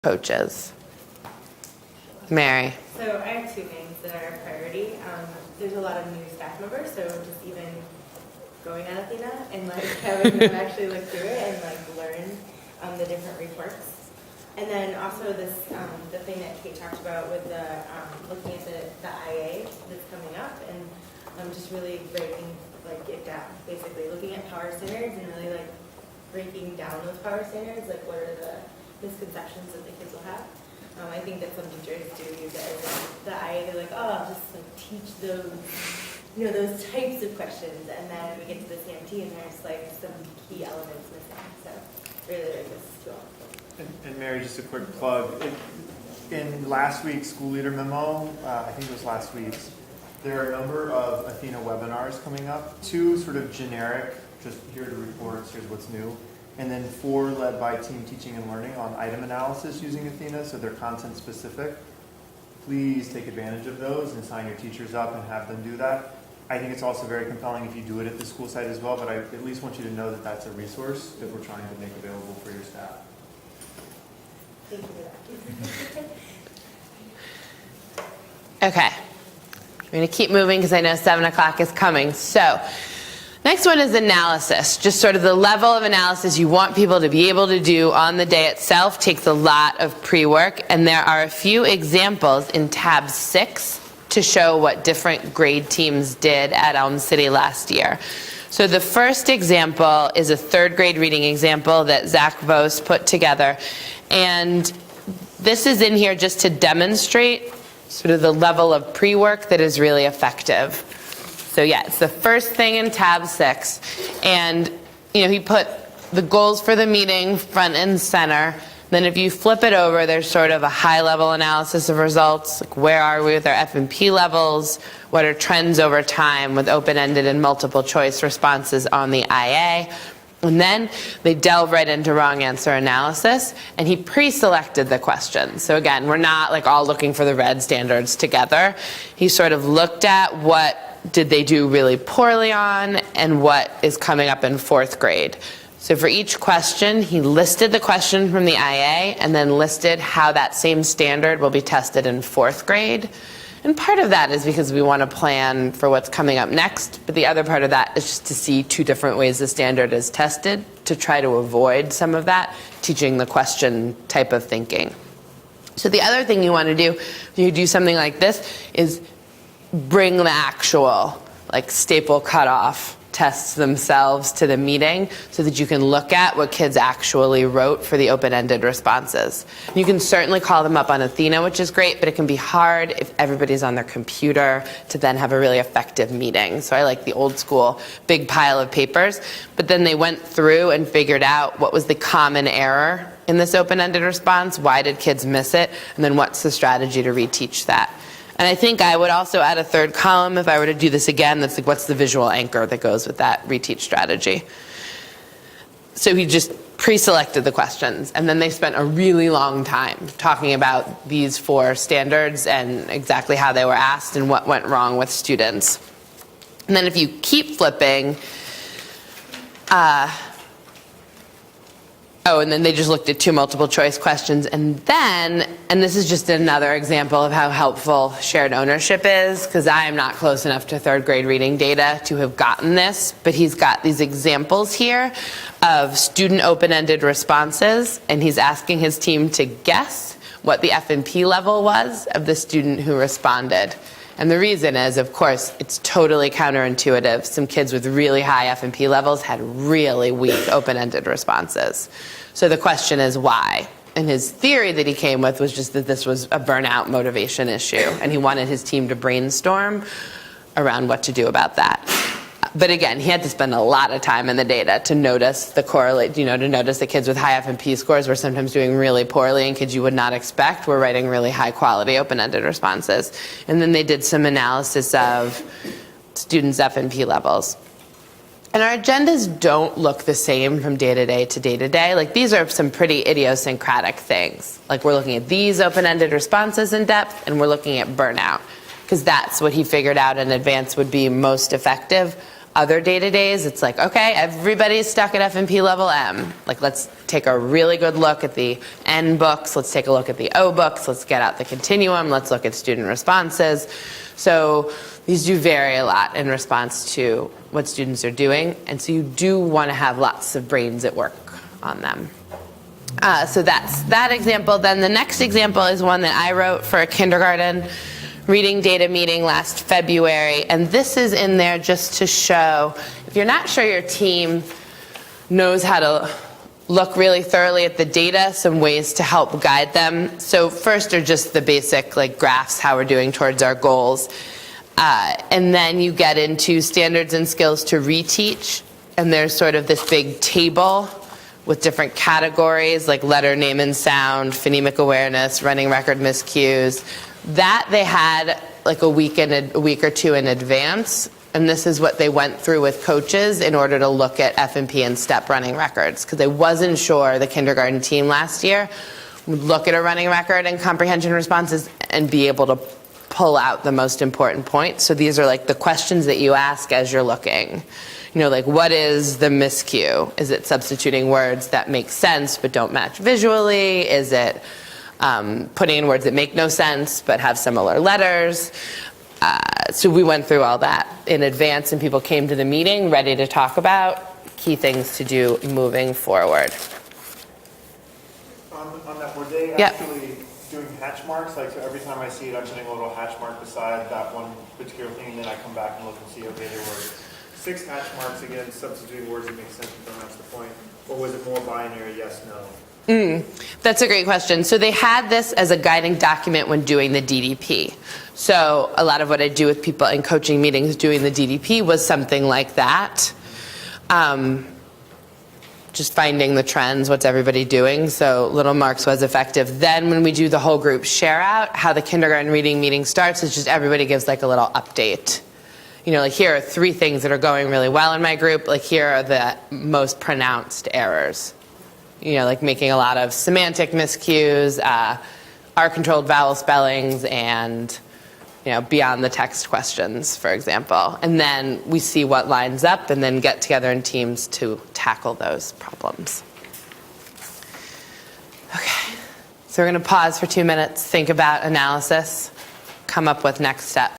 coaches. Mary. So I have two things that are a priority. There's a lot of new staff members, so just even going at Athena and like having them actually look through it and like learn the different reports. And then also this the thing that Kate talked about with the looking at the IA that's coming up and just really breaking like it down, basically looking at power standards and really like breaking down those power standards, like what are the misconceptions that the kids will have. I think that some teachers do use it as the IA, they're like, oh, I'll just like teach those, those types of questions, and then we get to the CMT and there's like some key elements missing. So really like this tool. And Mary, just a quick plug. In last week's school leader memo, I think it was last week's, there are a number of Athena webinars coming up. 2 sort of generic, just here are the reports, here's what's new. And then 4 led by Team Teaching and Learning on item analysis using Athena, so they're content specific. Please take advantage of those and sign your teachers up and have them do that. I think it's also very compelling if you do it at the school site as well, but I at least want you to know that that's a resource that we're trying to make available for your staff. Thank you for that. Okay. We're going to keep moving because I know 7 o'clock is coming. So next one is analysis. Just sort of the level of analysis you want people to be able to do on the day itself takes a lot of pre-work, and there are a few examples in tab 6 to show what different grade teams did at Elm City last year. So the first example is a 3rd grade reading example that Zach Vos put together, and this is in here just to demonstrate sort of the level of pre-work that is really effective. So yeah, it's the first thing in tab 6, and he put the goals for the meeting front and center. Then if you flip it over, there's sort of a high-level analysis of results, like where are we with our F&P levels, what are trends over time with open-ended and multiple choice responses on the IA. And then they delve right into wrong answer analysis, and he pre-selected the questions. So again, we're not like all looking for the red standards together. He sort of looked at what did they do really poorly on and what is coming up in 4th grade. So for each question, he listed the question from the IA and then listed how that same standard will be tested in 4th grade. And part of that is because we want to plan for what's coming up next, but the other part of that is just to see 2 different ways the standard is tested to try to avoid some of that teaching the question type of thinking. So the other thing you want to do if you do something like this is bring the actual staple cutoff tests themselves to the meeting so that you can look at what kids actually wrote for the open-ended responses. You can certainly call them up on Athena, which is great, but it can be hard if everybody's on their computer to then have a really effective meeting. So I like the old school big pile of papers, but then they went through and figured out what was the common error in this open-ended response, why did kids miss it, and then what's the strategy to reteach that. And I think I would also add a 3rd column if I were to do this again. That's like, what's the visual anchor that goes with that reteach strategy? So he just pre-selected the questions, and then they spent a really long time talking about these 4 standards and exactly how they were asked and what went wrong with students. And then if you keep flipping, and then they just looked at 2 multiple choice questions, and this is just another example of how helpful shared ownership is, because I am not close enough to 3rd grade reading data to have gotten this, but he's got these examples here of student open-ended responses, and he's asking his team to guess what the F&P level was of the student who responded. And the reason is, of course, it's totally counterintuitive. Some kids with really high F&P levels had really weak open-ended responses. So the question is why? And his theory that he came with was just that this was a burnout motivation issue, and he wanted his team to brainstorm around what to do about that. But again, he had to spend a lot of time in the data to notice the correlate, to notice that kids with high F&P scores were sometimes doing really poorly, and kids you would not expect were writing really high quality open-ended responses. And then they did some analysis of students' F&P levels. And our agendas don't look the same from day to day to day to day. Like, these are some pretty idiosyncratic things. Like, we're looking at these open-ended responses in depth, and we're looking at burnout, because that's what he figured out in advance would be most effective Other day-to-days, it's like, okay, everybody's stuck at F&P level M. Like, let's take a really good look at the N books. Let's take a look at the O books. Let's get out the continuum. Let's look at student responses. So these do vary a lot in response to what students are doing. And so you do want to have lots of brains at work on them. So that's that example. Then the next example is one that I wrote for a kindergarten reading data meeting last February, and this is in there just to show, if you're not sure your team knows how to look really thoroughly at the data, some ways to help guide them. So first are just the basic like graphs, how we're doing towards our goals. And then you get into standards and skills to reteach, and there's sort of this big table with different categories like letter, name, and sound, phonemic awareness, running record miscues. That they had like a week or two in advance, and this is what they went through with coaches in order to look at F&P and STEP running records, because they wasn't sure the kindergarten team last year would look at a running record and comprehension responses and be able to pull out the most important points. So these are like the questions that you ask as you're looking. You know, like, what is the miscue? Is it substituting words that make sense but don't match visually? Is it putting in words that make no sense but have similar letters? So we went through all that in advance, and people came to the meeting ready to talk about key things to do moving forward. On that, were they Yep. actually doing hatch marks? Like, so every time I see it, I'm putting a little hatch mark beside that one particular thing, and then I come back and look and see, okay, there were 6 hatch marks, again, substituting words that make sense but don't match the point. Or was it more binary, yes, no? That's a great question. So they had this as a guiding document when doing the DDP. So a lot of what I do with people in coaching meetings doing the DDP was something like that. Just finding the trends, what's everybody doing. So little marks was effective. Then when we do the whole group share out, how the kindergarten reading meeting starts is just everybody gives like a little update. You know, like, here are 3 things that are going really well in my group. Like, here are the most pronounced errors. You know, like making a lot of semantic miscues, R-controlled vowel spellings, and, you know, beyond the text questions, for example. And then we see what lines up and then get together in teams to tackle those problems. Okay, so we're going to pause for 2 minutes, think about analysis, come up with next steps.